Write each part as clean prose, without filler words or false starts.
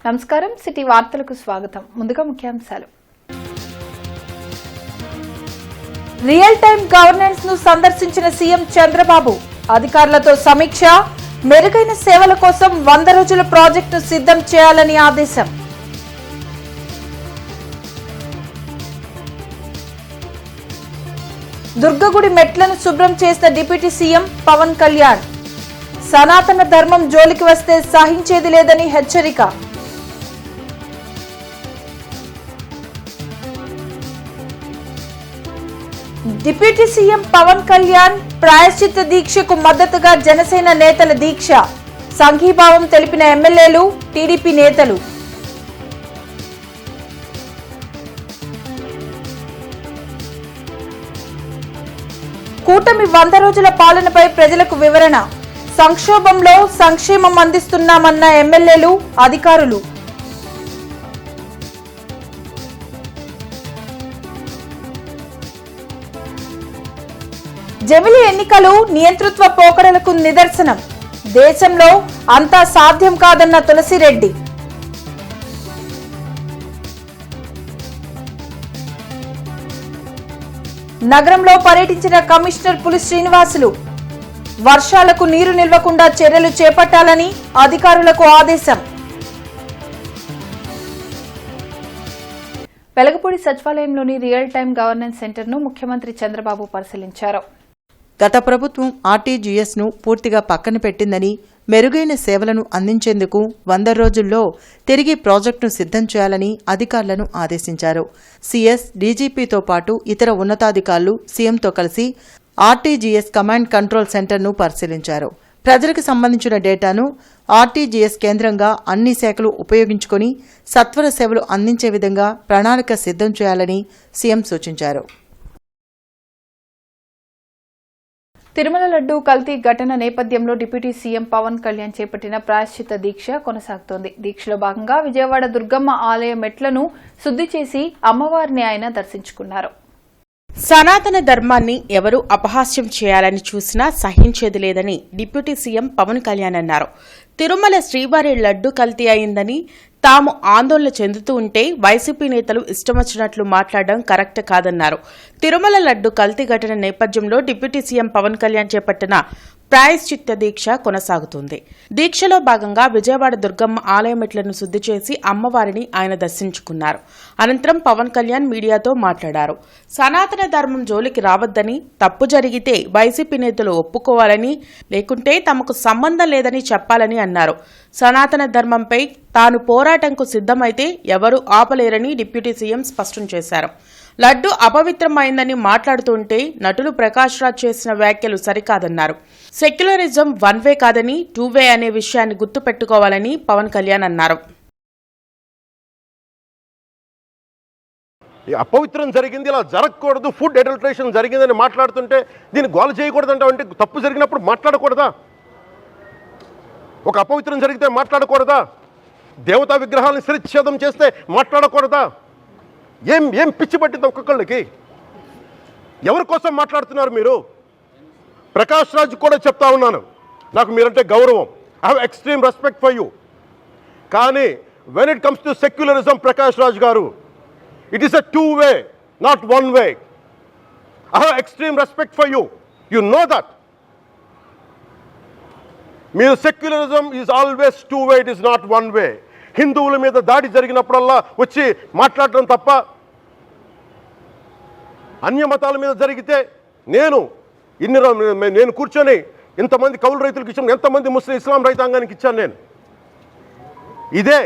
నమస్కారం సిటీ వార్తలకు స్వాగతం. ముందుగా ముఖ్యాంశాలు. రియల్ టైం గవర్నెన్స్ ను సందర్శించిన సీఎం చంద్రబాబు అధికారులతో సమీక్ష, మెరుగైన సేవల కోసం 100 రోజుల ప్రాజెక్టును సిద్ధం చేయాలని ఆదేశం. దుర్గగుడి మెట్లను శుభ్రం చేసిన డిప్యూటీ సీఎం పవన్ కళ్యాణ్ సనాతన ధర్మం జోలికి వస్తే సహించేది లేదని హెచ్చరిక. డిప్యూటీ సీఎం పవన్ కళ్యాణ్ ప్రాయశ్చిత్త దీక్షకు మద్దతుగా జనసేన నేతల దీక్ష, సంఘీభావం తెలిపిన ఎమ్మెల్యేలు, టీడీపీ నేతలు. కూటమి 100 రోజుల పాలనపై ప్రజలకు వివరణ, సంక్షోభంలో సంక్షేమం అందిస్తున్నామన్న ఎమ్మెల్యేలు, అధికారులు. జమిలి ఎన్నికలు నియంతృత్వ పోకడలకు నిదర్శనం, దేశంలో అంతా సాధ్యం కాదన్న తులసిరెడ్డి. నగరంలో పర్యటించిన కమిషనర్ పులి శ్రీనివాసులు వర్షాలకు నీరు నిల్వకుండా చర్యలు చేపట్టాలని అధికారులకు ఆదేశం. వెలగపూడి సచివాలయంలోని రియల్ టైం గవర్నెన్స్ సెంటర్ను ముఖ్యమంత్రి చంద్రబాబు పరిశీలించారు. గత ప్రభుత్వం ఆర్టీజీఎస్ ను పూర్తిగా పక్కన పెట్టిందని, మెరుగైన సేవలను అందించేందుకు 100 రోజుల్లో తిరిగి ప్రాజెక్టును సిద్ధం చేయాలని అధికారులను ఆదేశించారు. సీఎస్, డీజీపీతో పాటు ఇతర ఉన్నతాధికారులు సీఎంతో కలిసి ఆర్టీజీఎస్ కమాండ్ కంట్రోల్ సెంటర్ను పరిశీలించారు. ప్రజలకు సంబంధించిన డేటాను ఆర్టీజీఎస్ కేంద్రంగా అన్ని శాఖలు ఉపయోగించుకుని సత్వర సేవలు అందించే విధంగా ప్రణాళిక సిద్ధం చేయాలని సీఎం సూచించారు. తిరుమల లడ్డూ కల్తీ ఘటన నేపథ్యంలో డిప్యూటీ సీఎం పవన్ కళ్యాణ్ చేపట్టిన ప్రాయశ్చిత్త దీక్ష కొనసాగుతోంది. దీక్షలో భాగంగా విజయవాడ దుర్గమ్మ ఆలయ మెట్లను శుద్ధి చేసి అమ్మవారిని ఆయన దర్శించుకున్నారు. సనాతన ధర్మాన్ని ఎవరూ అపహాస్యం చేయాలని చూసినా సహించేది లేదని డిప్యూటీ సీఎం పవన్ కళ్యాణ్ అన్నారు. తిరుమల శ్రీవారి లడ్డు కల్తీ అయిందని తాము ఆందోళన చెందుతూ ఉంటే వైసీపీ నేతలు ఇష్టమొచ్చినట్లు మాట్లాడడం కరెక్ట్ కాదన్నారు. తిరుమల లడ్డు కల్తీ ఘటన నేపథ్యంలో డిప్యూటీ సీఎం పవన్ కళ్యాణ్ చేపట్టిన ప్రాయశ్చిత్త దీక్ష కొనసాగుతుంది. దీక్షలో భాగంగా విజయవాడ దుర్గమ్మ ఆలయ మెట్లను శుద్ధి చేసి అమ్మవారిని ఆయన దర్శించుకున్నారు. అనంతరం పవన్ కళ్యాణ్ మీడియాతో మాట్లాడారు. సనాతన ధర్మం జోలికి రావద్దని, తప్పు జరిగితే వైసీపీ నేతలు ఒప్పుకోవాలని, లేకుంటే తమకు సంబంధం లేదని చెప్పాలని అన్నారు. సనాతన ధర్మంపై తాను పోరాటంకు సిద్ధమైతే ఎవరూ ఆపలేరని డిప్యూటీ సీఎం స్పష్టం చేశారు. లడ్డు అపవిత్రమైందని మాట్లాడుతుంటే నటులు ప్రకాష్ రాజ్ చేసిన వ్యాఖ్యలు సరికాదన్నారు. సెక్యులరిజం 1 వే కాదని 2 వే అనే విషయాన్ని గుర్తుపెట్టుకోవాలని పవన్ కళ్యాణ్ అన్నారు. అపవిత్రం జరిగింది, ఇలా జరగకూడదు, ఫుడ్ అడల్టరేషన్ జరిగిందని మాట్లాడుతుంటే దీన్ని గోల చేయకూడదంటే తప్పు జరిగినప్పుడు మాట్లాడకూడదా? ఒక అపవిత్రం జరిగితే మాట్లాడకూడదా? దేవతా విగ్రహాలను శిరచ్ఛేదం చేస్తే మాట్లాడకూడదా? ఏం పిచ్చి పట్టింది ఒక్కొక్కళ్ళకి? ఎవరి కోసం మాట్లాడుతున్నారు మీరు? ప్రకాష్ రాజ్ కూడా చెప్తా ఉన్నాను, నాకు మీరంటే గౌరవం, I have extreme respect for you. కానీ when it comes to secularism, Prakash Raj గారు, it is a 2 way, not 1 way. I have extreme respect for you, you know that. మీరు secularism is always 2 way, it is not 1 way. హిందువుల మీద దాడి జరిగినప్పుడల్లా వచ్చి మాట్లాడడం తప్ప, అన్య మతాల మీద జరిగితే నేను కూర్చొని ఇంతమంది కౌలు రైతులకు ఇచ్చాను, ఎంతమంది ముస్లిం ఇస్లాం రైతాంగానికి ఇచ్చాను నేను. ఇదే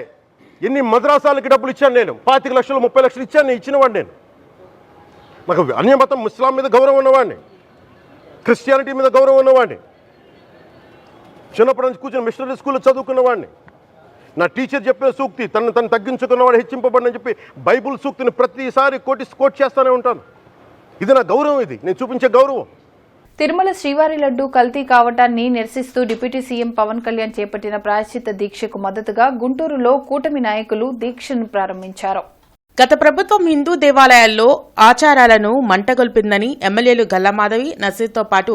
ఎన్ని మద్రాసాలకి డబ్బులు ఇచ్చాను నేను, 25 లక్షలు 30 లక్షలు ఇచ్చాను, ఇచ్చినవాడిని నేను. నాకు అన్య మతం ఇస్లాం మీద గౌరవం ఉన్నవాడిని, క్రిస్టియానిటీ మీద గౌరవం ఉన్నవాడిని, చిన్నప్పటి నుంచి కూర్చొని మిషనరీ స్కూల్లో చదువుకున్నవాడిని. నా టీచర్ చెప్పిన సూక్తి, తను తగ్గించుకున్నవాడు హెచ్చింపబడని చెప్పి బైబుల్ సూక్తిని ప్రతిసారి కోట్ చేస్తూనే ఉంటాను. ఇది నా గౌరవం, ఇది నేను చూపించే గౌరవం. తిరుమల శ్రీవారి లడ్డూ కల్తీ కావటాన్ని నిరసిస్తూ డిప్యూటీ సీఎం పవన్ కళ్యాణ్ చేపట్టిన ప్రాయశ్చిత్త దీక్షకు మద్దతుగా గుంటూరులో కూటమి నాయకులు దీక్షను ప్రారంభించారు. గత ప్రభుత్వం హిందూ దేవాలయాల్లో ఆచారాలను మంటగొల్పిందని ఎమ్మెల్యేలు గల్లామాధవి, నసీర్తో పాటు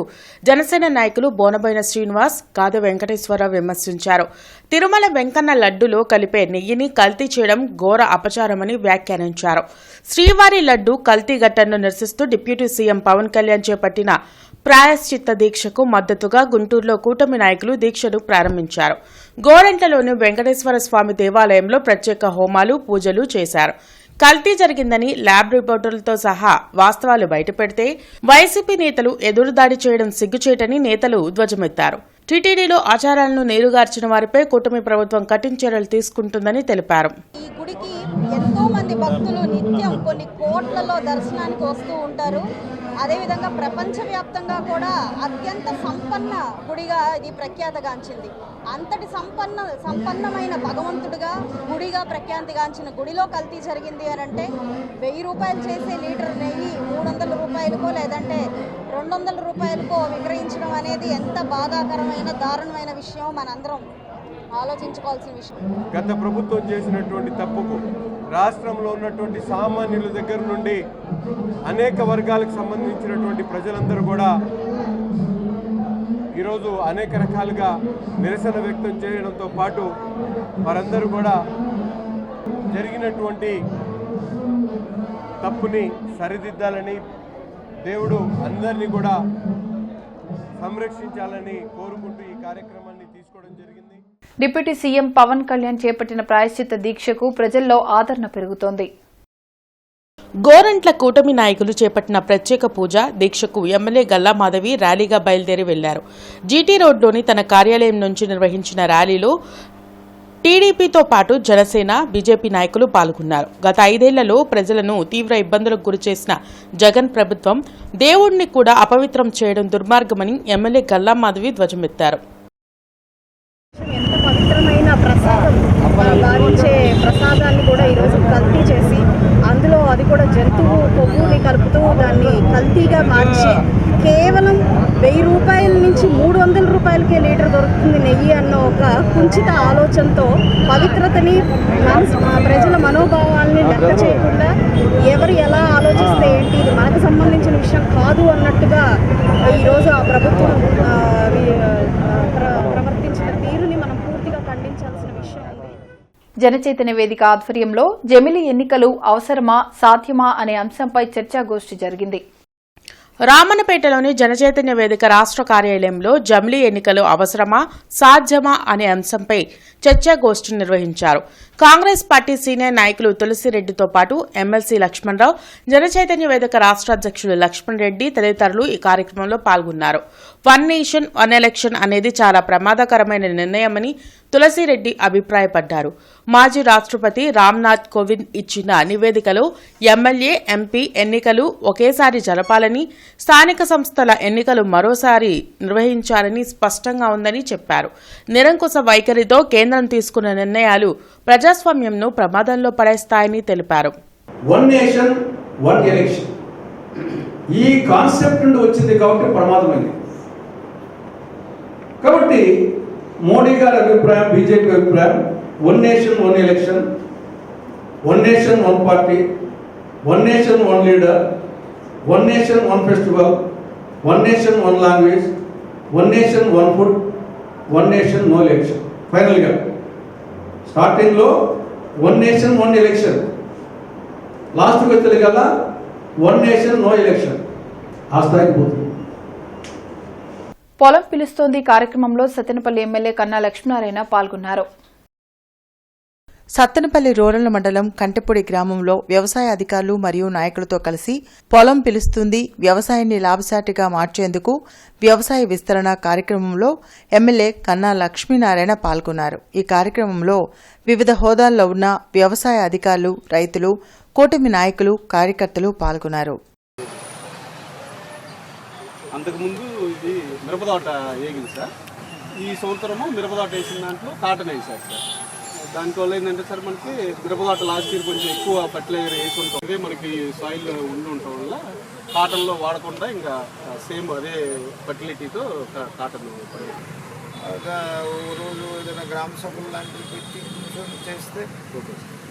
జనసేన నాయకులు బోనబోయిన శ్రీనివాస్, గాదె వెంకటేశ్వరరావు విమర్శించారు. తిరుమల వెంకన్న లడ్డులో కలిపే నెయ్యిని కల్తీ చేయడం ఘోర అపచారమని వ్యాఖ్యానించారు. శ్రీవారి లడ్డు కల్తీ ఘటనను నిరసిస్తూ డిప్యూటీ సీఎం పవన్ కళ్యాణ్ చేపట్టిన ప్రాయశ్చిత్త దీక్షకు మద్దతుగా గుంటూరులో కూటమి నాయకులు దీక్షను ప్రారంభించారు. గోరంట్లలోని వెంకటేశ్వర స్వామి దేవాలయంలో ప్రత్యేక హోమాలు, పూజలు చేశారు. కల్తీ జరిగిందని ల్యాబ్ రిపోర్టులతో సహా వాస్తవాలు బయటపెడితే వైసీపీ నేతలు ఎదురుదాడి చేయడం సిగ్గుచేటని నేతలు ధ్వజమెత్తారు. టీటీడీలో ఆచారాలను నీరుగార్చిన వారిపై కూటమి ప్రభుత్వం కఠిన చర్యలు తీసుకుంటుందని తెలిపారు. ఈ గుడికి ఎంతో మంది భక్తులు నిత్యం కొన్ని కోట్లలో దర్శనానికి వస్తూ ఉంటారు. అదేవిధంగా ప్రపంచవ్యాప్తంగా కూడా అత్యంత సంపన్న గుడిగా ఇది ప్రఖ్యాతగాంచింది. అంతటి సంపన్నమైన భగవంతుడిగా గుడిగా ప్రఖ్యాతిగాంచిన గుడిలో కల్తీ జరిగింది అని అంటే 1000 రూపాయలు చేసే లీటర్ నెయ్యి 300 రూపాయలకో లేదంటే 200 రూపాయలకో విక్రయించడం అనేది ఎంత బాధాకరమైన దారుణమైన విషయం మనందరం ఆలోచించుకోవాల్సిన విషయం. గత ప్రభుత్వం చేసినటువంటి తప్పుకు రాష్ట్రంలో ఉన్నటువంటి సామాన్యుల దగ్గర నుండి అనేక వర్గాలకు సంబంధించినటువంటి ప్రజలందరూ కూడా ఈరోజు అనేక రకాలుగా నిరసన వ్యక్తం చేయడంతో పాటు వారందరూ కూడా జరిగినటువంటి తప్పుని సరిదిద్దాలని, దేవుడు అందరినీ కూడా సంరక్షించాలని కోరుకుంటూ ఈ కార్యక్రమాన్ని తీసుకోవడం జరిగింది. డిప్యూటీ సీఎం పవన్ కళ్యాణ్ చేపట్టిన ప్రాయశ్చిత్త దీక్షకు ప్రజల్లో ఆదరణ పెరుగుతోంది. గోరంట్ల కూటమి నాయకులు చేపట్టిన ప్రత్యేక పూజ దీక్షకు ఎమ్మెల్యే గల్లామాధవి ర్యాలీగా బయలుదేరి వెళ్లారు. జీటీ రోడ్లోని తన కార్యాలయం నుంచి నిర్వహించిన ర్యాలీలో టీడీపీతో పాటు జనసేన, బీజేపీ నాయకులు పాల్గొన్నారు. గత 5 ఏళ్లలో ప్రజలను తీవ్ర ఇబ్బందులకు గురిచేసిన జగన్ ప్రభుత్వం దేవుడిని కూడా అపవిత్రం చేయడం దుర్మార్గమని ఎమ్మెల్యే గల్లామాధవి ధ్వజమెత్తారు. ఎంత పవిత్రమైన ప్రసాదం భావించే ప్రసాదాన్ని కూడా ఈరోజు కల్తీ చేసి అందులో అది కూడా జంతువు కొవ్వుని కలుపుతూ దాన్ని కల్తీగా మార్చి కేవలం 1000 రూపాయల నుంచి 300 రూపాయలకే లీటర్ దొరుకుతుంది నెయ్యి అన్న ఒక కుంచిత ఆలోచనతో పవిత్రతని ప్రజల మనోభావాల్ని లెక్క చేయకుండా ఎవరు ఎలా ఆలోచిస్తే ఏంటి, ఇది మనకు సంబంధించిన విషయం కాదు అన్నట్టుగా ఈరోజు ఆ ప్రభుత్వం ప్రవర్తించిన తీరుని మనం పూర్తిగా ఖండించాల్సిన విషయం ఉంది. జనచైతన్య వేదిక ఆధ్వర్యంలో జమిలి ఎన్నికలు అవసరమా, సాధ్యమా అనే అంశంపై చర్చాగోష్ఠి జరిగింది. రామన్నపేటలోని జనచైతన్య వేదిక రాష్ట్ర కార్యాలయంలో జమిలీ ఎన్నికలు అవసరమా, సాధ్యమా అనే అంశంపై చర్చాగోష్ఠి నిర్వహించారు. కాంగ్రెస్ పార్టీ సీనియర్ నాయకులు తులసిరెడ్డితో పాటు ఎమ్మెల్సీ లక్ష్మణరావు, జనచైతన్య వేదిక రాష్ట్ర అధ్యక్షులు లక్ష్మణ్ రెడ్డి తదితరులు ఈ కార్యక్రమంలో పాల్గొన్నారు. 1 నేషన్ 1 ఎలక్షన్ అనేది చాలా ప్రమాదకరమైన నిర్ణయమని తులసిరెడ్డి అభిప్రాయపడ్డారు. మాజీ రాష్ట్రపతి రామ్నాథ్ కోవింద్ ఇచ్చిన నివేదికలో ఎమ్మెల్యే, ఎంపీ ఎన్నికలు ఒకేసారి జరపాలని, స్థానిక సంస్థల ఎన్నికలు మరోసారి నిర్వహించాలని స్పష్టంగా ఉందని చెప్పారు. నిరంకుశ వైఖరితో కేంద్రం తీసుకున్న నిర్ణయాలు ప్రజాస్వామ్యంను ప్రమాదంలో పడేస్తాయని తెలిపారు. 1 నేషన్ 1 ఎలక్షన్ ఈ కాన్సెప్ట్ నుండి వచ్చింది కాబట్టి ప్రమాదమైంది. కాబట్టి మోడీ గారి అభిప్రాయం, బీజేపీ అభిప్రాయం 1 nation 1 election, 1 nation 1 party, 1 nation 1 leader, 1 nation 1 festival, 1 nation 1 language, 1 nation 1 food, 1 nation no election. ఫైనల్గా స్టార్టింగ్లో 1 నేషన్ 1 ఎలక్షన్, లాస్ట్కి వచ్చేది కదా 1 నేషన్ నో ఎలక్షన్. ఆ స్థాయికి పోతుంది. పొలం పిలుస్తోంది కార్యక్రమంలో సత్తెనపల్లి ఎమ్మెల్యే కన్నా లక్ష్మీనారాయణ పాల్గొన్నారు. సత్తెనపల్లి రూరల్ మండలం కంటెపూడి గ్రామంలో వ్యవసాయ అధికారులు మరియు నాయకులతో కలిసి పొలం పిలుస్తుంది, వ్యవసాయాన్ని లాభసాటిగా మార్చేందుకు వ్యవసాయ విస్తరణ కార్యక్రమంలో ఎమ్మెల్యే కన్నా లక్ష్మీనారాయణ పాల్గొన్నారు. ఈ కార్యక్రమంలో వివిధ హోదాల్లో ఉన్న వ్యవసాయ అధికారులు, రైతులు, కూటమి నాయకులు, కార్యకర్తలు పాల్గొన్నారు. అంతకుముందు ఇది మిరపదోట వేగింది సార్. ఈ సంవత్సరము మిరపదోట వేసిన దాంట్లో కాటన్ వేసారు సార్. దానివల్ల ఏంటంటే సార్ మనకి మిరపదోట లాస్ట్ ఇయర్ కొంచెం ఎక్కువ ఫర్టిలైజర్ వేసి ఉంటాం. అదే మనకి సాయిల్ ఉండి ఉండటం వల్ల కాటన్లో వాడకుండా ఇంకా సేమ్ అదే ఫర్టిలిటీతో కాటన్ రోజు ఏదైనా గ్రామ సభలు లాంటివి పెట్టి చేస్తే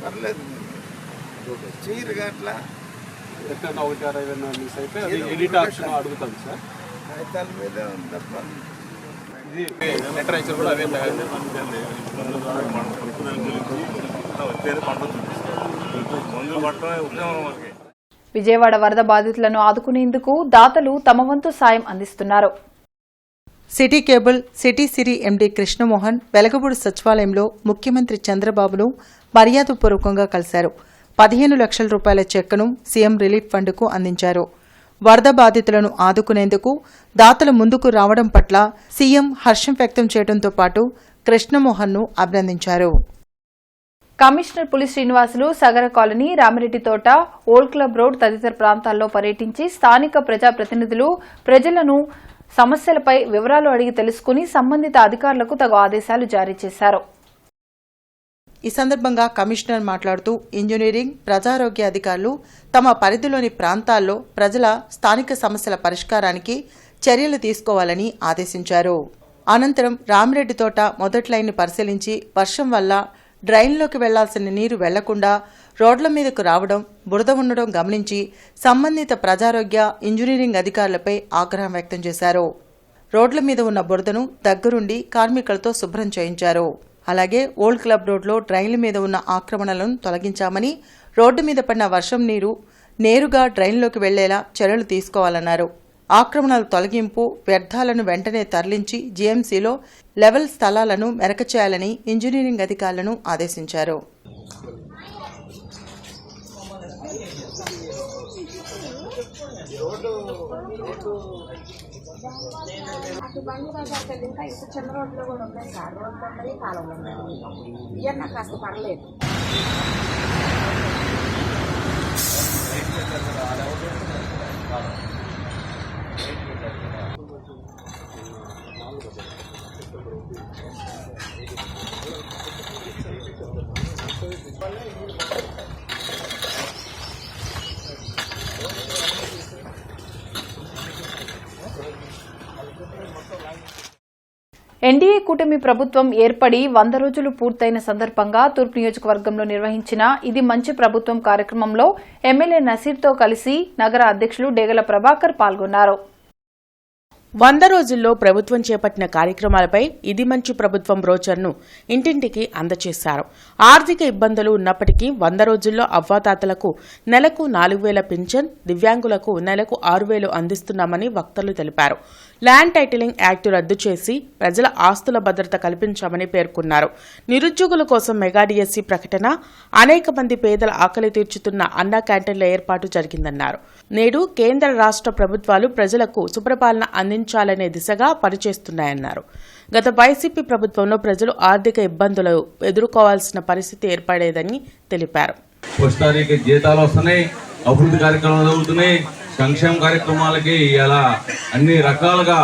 పర్లేదు. చేయరుగా అట్లా ఎక్కడన్నా 1-60 మిస్ అయితే అది ఎడిట్ ఆప్షన్ అడుగుతాం సార్. కాగితాల మీద ఉంది తప్ప ఇది లిటరేచర్ కూడా అవే విజయవాడ వరద బాధితులను ఆదుకునేందుకు దాతలు తమ వంతు సాయం అందిస్తున్నారు. సిటీ కేబుల్ సిటీ సిరి ఎండీ కృష్ణమోహన్ వెలగపూడి సచివాలయంలో ముఖ్యమంత్రి చంద్రబాబును మర్యాదపూర్వకంగా కలిశారు. 15 లక్షల రూపాయల చెక్కును సీఎం రిలీఫ్ ఫండ్కు అందించారు. వరద బాధితులను ఆదుకునేందుకు దాతలు ముందుకు రావడం పట్ల సీఎం హర్షం వ్యక్తం చేయడంతో పాటు కృష్ణమోహన్ను అభినందించారు. కమిషనర్ పులి శ్రీనివాసులు సగర కాలనీ, రామిరెడ్డి తోట, ఓల్డ్ క్లబ్ రోడ్ తదితర ప్రాంతాల్లో పర్యటించి స్థానిక ప్రజాప్రతినిధులు ప్రజలను సమస్యలపై వివరాలు అడిగి తెలుసుకుని సంబంధిత అధికారులకు తగు ఆదేశాలు జారీ చేశారు. ఈ సందర్భంగా కమిషనర్ మాట్లాడుతూ ఇంజనీరింగ్, ప్రజారోగ్య అధికారులు తమ పరిధిలోని ప్రాంతాల్లో ప్రజల స్థానిక సమస్యల పరిష్కారానికి చర్యలు తీసుకోవాలని ఆదేశించారు. అనంతరం రామిరెడ్డి తోట మొదటి లైన్ను పరిశీలించి వర్షం వల్ల డ్రైన్లోకి వెళ్లాల్సిన నీరు వెళ్లకుండా రోడ్ల మీదకు రావడం, బురద ఉండడం గమనించి సంబంధిత ప్రజారోగ్య, ఇంజనీరింగ్ అధికారులపై ఆగ్రహం వ్యక్తం చేశారు. రోడ్ల మీద ఉన్న బురదను దగ్గరుండి కార్మికులతో శుభ్రం చేయించారు. అలాగే ఓల్డ్ క్లబ్ రోడ్లో డ్రైన్ల మీద ఉన్న ఆక్రమణలను తొలగించామని, రోడ్డు మీద పడిన వర్షం నీరు నేరుగా డ్రైన్లోకి వెళ్లేలా చర్యలు తీసుకోవాలన్నారు. ఆక్రమణల తొలగింపు, వ్యర్థాలను వెంటనే తరలించి జీఎంసీలో లెవెల్ స్థలాలను మెరక చేయాలని ఇంజనీరింగ్ అధికారులను ఆదేశించారు. అటు బండి బజార్కి ఇంకా ఇటు చిన్న రోడ్లో కూడా ఉన్నాయి సార్. రోడ్లు ఉన్నాయి, కాలువలు ఉన్నాయి. ఇవన్నీ కాస్త పర్లేదు. ఎన్డీఏ కూటమి ప్రభుత్వం ఏర్పడి 100 రోజులు పూర్తయిన సందర్భంగా తూర్పు నియోజకవర్గంలో నిర్వహించిన ఇది మంచి ప్రభుత్వం కార్యక్రమంలో ఎమ్మెల్యే నసీర్తో కలిసి నగర అధ్యక్షులు డేగల ప్రభాకర్ పాల్గొన్నారు. 100 రోజుల్లో ప్రభుత్వం చేపట్టిన కార్యక్రమాలపై ఇది మంచి ప్రభుత్వం బ్రోచర్ను ఇంటింటికి అందజేశారు. ఆర్థిక ఇబ్బందులు ఉన్నప్పటికీ 100 రోజుల్లో అవ్వాతాతలకు నెలకు 4,000 పింఛన్, దివ్యాంగులకు నెలకు 6,000 అందిస్తున్నామని వక్తలు తెలిపారు. ల్యాండ్ టైటిలింగ్ యాక్ట్ రద్దు చేసి ప్రజల ఆస్తుల భద్రత కల్పించామని పేర్కొన్నారు. నిరుద్యోగుల కోసం మెగా డిఎస్సీ ప్రకటన, అనేక మంది పేదల ఆకలి తీర్చుతున్న అన్నా క్యాంటీన్ల ఏర్పాటు జరిగిందన్నారు. నేడు కేంద్ర రాష్ట్ర ప్రభుత్వాలు ప్రజలకు సుపరిపాలన అందించాలనే దిశగా పనిచేస్తున్నాయన్నారు. గత వైసీపీ ప్రభుత్వంలో ప్రజలు ఆర్థిక ఇబ్బందులు ఎదుర్కోవాల్సిన పరిస్థితి ఏర్పడేదని తెలిపారు. జీతాలు వస్తున్నాయి, అభివృద్ధి కార్యక్రమాలు జరుగుతున్నాయి, సంక్షేమ కార్యక్రమాలకి ఇలా అన్ని రకాలుగా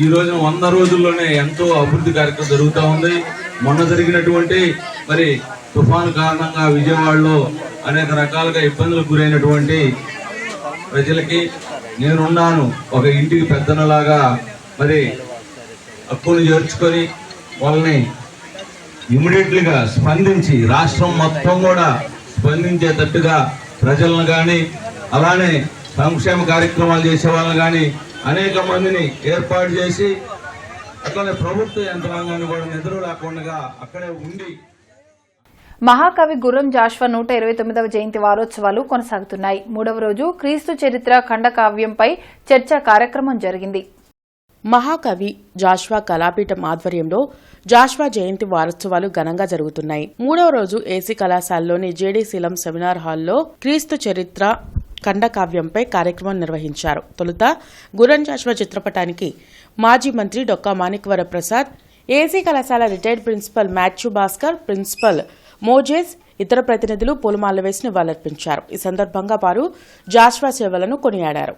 ఈ రోజున 100 రోజుల్లోనే ఎంతో అభివృద్ధి కార్యక్రమం జరుగుతూ ఉంది. మొన్న జరిగినటువంటి మరి తుఫాను కారణంగా విజయవాడలో అనేక రకాలుగా ఇబ్బందులకు గురైనటువంటి ప్రజలకి నేనున్నాను ఒక ఇంటికి పెద్దనలాగా మరి హక్కును చేర్చుకొని వాళ్ళని ఇమ్మీడియట్లీగా స్పందించి రాష్ట్రం మొత్తం కూడా స్పందించేటట్టుగా ప్రజలను కానీ అలానే సంక్షేమ కార్యక్రమాలు చేసే వాళ్ళని కానీ అనేక మందిని ఏర్పాటు చేసి అట్లనే ప్రభుత్వ యంత్రాంగాన్ని కూడా నిద్ర లేకుండా అక్కడే ఉండి మహాకవి గుర్రం జాషువా 129వ జయంతి వారోత్సవాలు కొనసాగుతున్నాయి. 3వ రోజు క్రీస్తు చరిత్ర ఖండకావ్యంపై చర్చా కార్యక్రమం జరిగింది. మహాకవి జాషువా కళాపీఠం ఆధ్వర్యంలో జాషువా జయంతి వారోత్సవాలు ఘనంగా జరుగుతున్నాయి. 3వ రోజు ఏసీ కళాశాలలోని జేడీ శీలం సెమినార్ హాల్లో క్రీస్తు చరిత్ర ఖండకావ్యంపై కార్యక్రమం నిర్వహించారు. తొలుత గుర్రం జాషువా చిత్రపటానికి మాజీ మంత్రి డొక్కా మాణిక్వర ప్రసాద్, ఏసీ కళాశాల retired principal Matthew Bhaskar, principal Moses, ఇతర ప్రతినిధులు పూలమాల వేసి నివాళులర్పించారు. ఈ సందర్భంగా వారు జాషువా సేవలను కొనియాడారు.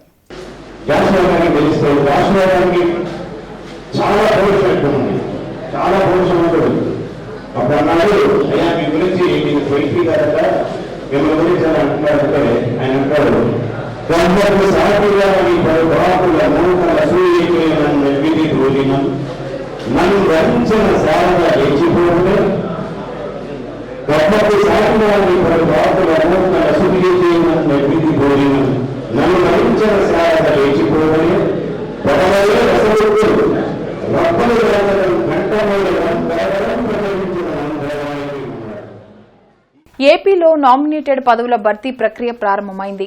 గొప్పకు ఏపీలో నామినేటెడ్ పదవుల భర్తీ ప్రక్రియ ప్రారంభమైంది.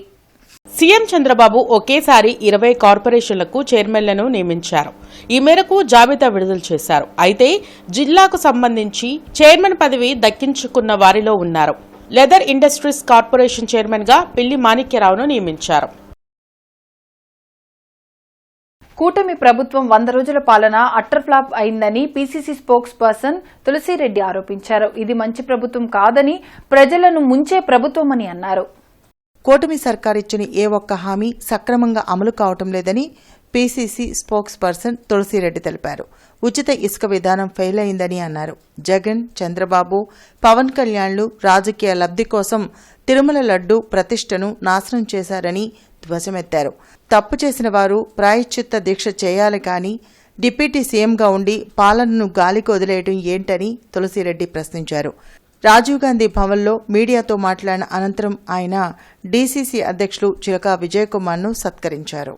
సీఎం చంద్రబాబు ఒకేసారి 20 కార్పొరేషన్లకు చైర్మన్లను నియమించారు. ఈ మేరకు జాబితా విడుదల చేశారు. అయితే జిల్లాకు సంబంధించి చైర్మన్ పదవి దక్కించుకున్న వారిలో ఉన్నారు. లెదర్ ఇండస్ట్రీస్ కార్పొరేషన్ చైర్మన్ గా పిల్లి మాణిక్యరావును నియమించారు. కూటమి ప్రభుత్వం 100 రోజుల పాలన అట్టర్ ఫ్లాప్ అయిందని పీసీసీ స్పోక్స్ పర్సన్ తులసిరెడ్డి ఆరోపించారు. ఇది మంచి ప్రభుత్వం కాదని, ప్రజలను ముంచే ప్రభుత్వమని అన్నారు. కూటమి సర్కారిచ్చిన ఏ ఒక్క హామీ సక్రమంగా అమలు కావటం లేదని పీసీసీ స్పోక్స్ పర్సన్ తులసిరెడ్డి తెలిపారు. ఉచిత ఇసుక విధానం ఫెయిల్ అయిందని అన్నారు. జగన్, చంద్రబాబు, పవన్ కళ్యాణ్లు రాజకీయ లబ్ధి కోసం తిరుమల లడ్డూ ప్రతిష్టను నాశనం చేశారని ధ్వజమెత్తారు. తప్పు చేసిన వారు ప్రాయశ్చిత్త దీక్ష చేయాలి కానీ డిప్యూటీ సీఎంగా ఉండి పాలనను గాలికి వదిలేయడం ఏంటని తులసిరెడ్డి ప్రశ్నించారు. రాజీవ్ గాంధీ భవన్లో మీడియాతో మాట్లాడిన అనంతరం ఆయన డీసీసీ అధ్యక్షులు చిలకా విజయ్ కుమార్ను సత్కరించారు.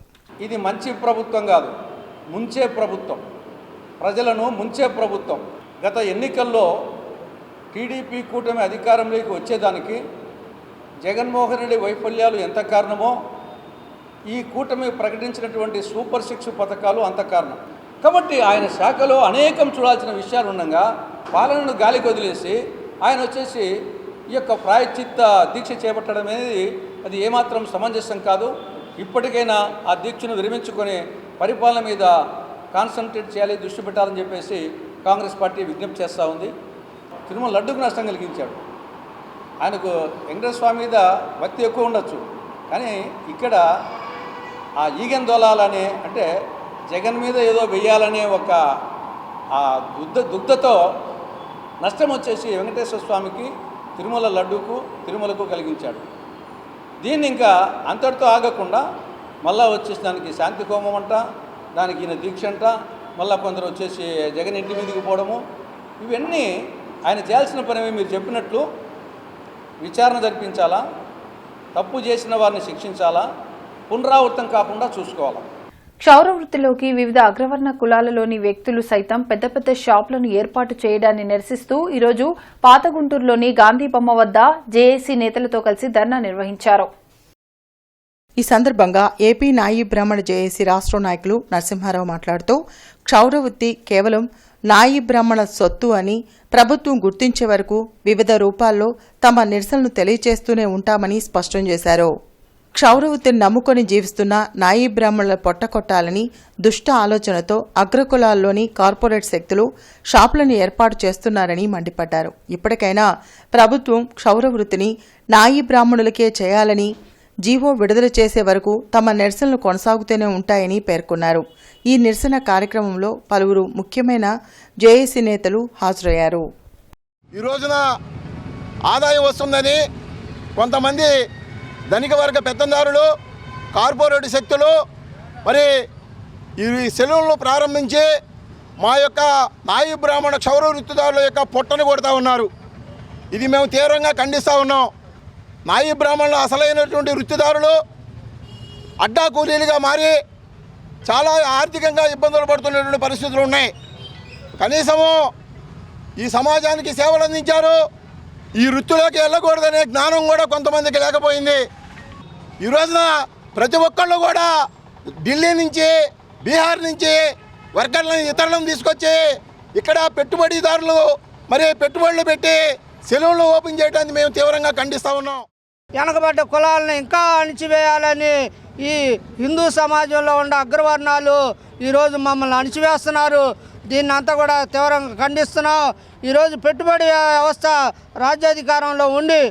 ఇది మంచి ప్రభుత్వం కాదు, ముంచే ప్రభుత్వం, ప్రజలను ముంచే ప్రభుత్వం. గత ఎన్నికల్లో టీడీపీ కూటమి అధికారంలోకి వచ్చేదానికి జగన్మోహన్ రెడ్డి వైఫల్యాలు ఎంత కారణమో ఈ కూటమి ప్రకటించినటువంటి సూపర్ 6 పథకాలు అంత కారణం. కాబట్టి ఆయన శాఖలో అనేకం చూడాల్సిన విషయాలు ఉండగా పాలనను గాలికి వదిలేసి ఆయన వచ్చేసి ఈ యొక్క ప్రాయశ్చిత్త దీక్ష చేపట్టడం అనేది అది ఏమాత్రం సమంజసం కాదు. ఇప్పటికైనా ఆ దీక్షను విరమించుకొని పరిపాలన మీద కాన్సన్ట్రేట్ చేయాలి, దృష్టి పెట్టాలని చెప్పేసి కాంగ్రెస్ పార్టీ విజ్ఞప్తి చేస్తూ ఉంది. తిరుమల లడ్డుకు నష్టం కలిగించాడు. ఆయనకు వెంకటేశ్వర స్వామి మీద భక్తి ఎక్కువ ఉండొచ్చు, కానీ ఇక్కడ ఆ ఈగెందోలాలనే అంటే జగన్ మీద ఏదో వెయ్యాలనే ఒక ఆ దుగ్ధతో నష్టం వచ్చేసి వెంకటేశ్వర స్వామికి, తిరుమల లడ్డూకు, తిరుమలకు కలిగించాడు. దీన్ని ఇంకా అంతటితో ఆగకుండా మళ్ళా వచ్చేసి దానికి శాంతి హోమం అంట, దానికి ఈయన దీక్ష అంట, మళ్ళీ కొందరు వచ్చేసి జగన్ ఇంటి మీదకి పోవడము, ఇవన్నీ ఆయన చేయాల్సిన పని మీరు చెప్పినట్లు విచారణ జరిపించాలా, తప్పు చేసిన వారిని శిక్షించాలా, పునరావృతం కాకుండా చూసుకోవాలా. క్షౌర వృత్తిలోకి వివిధ అగ్రవర్ణ కులాలలోని వ్యక్తులు సైతం పెద్ద పెద్ద షాపులను ఏర్పాటు చేయడాన్ని నిరసిస్తూ ఈరోజు పాత గుంటూరులోని గాంధీ బొమ్మ వద్ద జేఏసీ నేతలతో కలిసి ధర్నా నిర్వహించారు. ఈ సందర్భంగా ఏపీ నాయి బ్రాహ్మణ జేఏసీ రాష్ట్ర నాయకులు నరసింహారావు మాట్లాడుతూ క్షౌర వృత్తి కేవలం నాయి బ్రాహ్మణ సొత్తు అని ప్రభుత్వం గుర్తించే వరకు వివిధ రూపాల్లో తమ నిరసనలు తెలియజేస్తూనే ఉంటామని స్పష్టం చేశారు. క్షౌరవృత్తిని నమ్ముకొని జీవిస్తున్న నాయి బ్రాహ్మణుల పొట్టకొట్టాలని దుష్ట ఆలోచనతో అగ్రకులాల్లోని కార్పొరేట్ శక్తులు షాపులను ఏర్పాటు చేస్తున్నారని మండిపడ్డారు. ఇప్పటికైనా ప్రభుత్వం క్షౌరవృత్తిని నాయి బ్రాహ్మణులకే చేయాలని జీవో విడుదల చేసే వరకు తమ నిరసనలు కొనసాగుతూనే ఉంటాయని పేర్కొన్నారు. ఈ నిరసన కార్యక్రమంలో పలువురు ముఖ్యమైన జేఏసీ నేతలు హాజరయ్యారు. ఈ రోజున ఆదాయం వస్తుందని కొంతమంది ధనిక వర్గ పెత్తందారులు, కార్పొరేట్ శక్తులు మరి ఈ సెలవులను ప్రారంభించి మా యొక్క నాయి బ్రాహ్మణ క్షౌర వృత్తిదారుల యొక్క పొట్టను కొడతా ఉన్నారు. ఇది మేము తీవ్రంగా ఖండిస్తూ ఉన్నాం. నాయి బ్రాహ్మణులు అసలైనటువంటి వృత్తిదారులు అడ్డా కూలీలుగా మారి చాలా ఆర్థికంగా ఇబ్బందులు పడుతున్నటువంటి పరిస్థితులు ఉన్నాయి. కనీసము ఈ సమాజానికి సేవలు అందించారు, ఈ వృత్తిలోకి వెళ్ళకూడదనే జ్ఞానం కూడా కొంతమందికి లేకపోయింది. ఈ రోజున ప్రతి ఒక్కళ్ళు కూడా ఢిల్లీ నుంచి, బీహార్ నుంచి వర్కర్లను ఇతరులను తీసుకొచ్చి ఇక్కడ పెట్టుబడిదారులు మరి పెట్టుబడులు పెట్టి సెలవులు ఓపెన్ చేయడానికి మేము తీవ్రంగా ఖండిస్తూ ఉన్నాం. వెనకబడ్డ కులాలను ఇంకా అణిచివేయాలని ఈ హిందూ సమాజంలో ఉన్న అగ్రవర్ణాలు ఈరోజు మమ్మల్ని అణిచివేస్తున్నారు. దీన్ని అంతా కూడా తీవ్రంగా ఖండిస్తున్నాం. ఈరోజు పెట్టుబడి వ్యవస్థ రాజ్యాధికారంలో ఉండి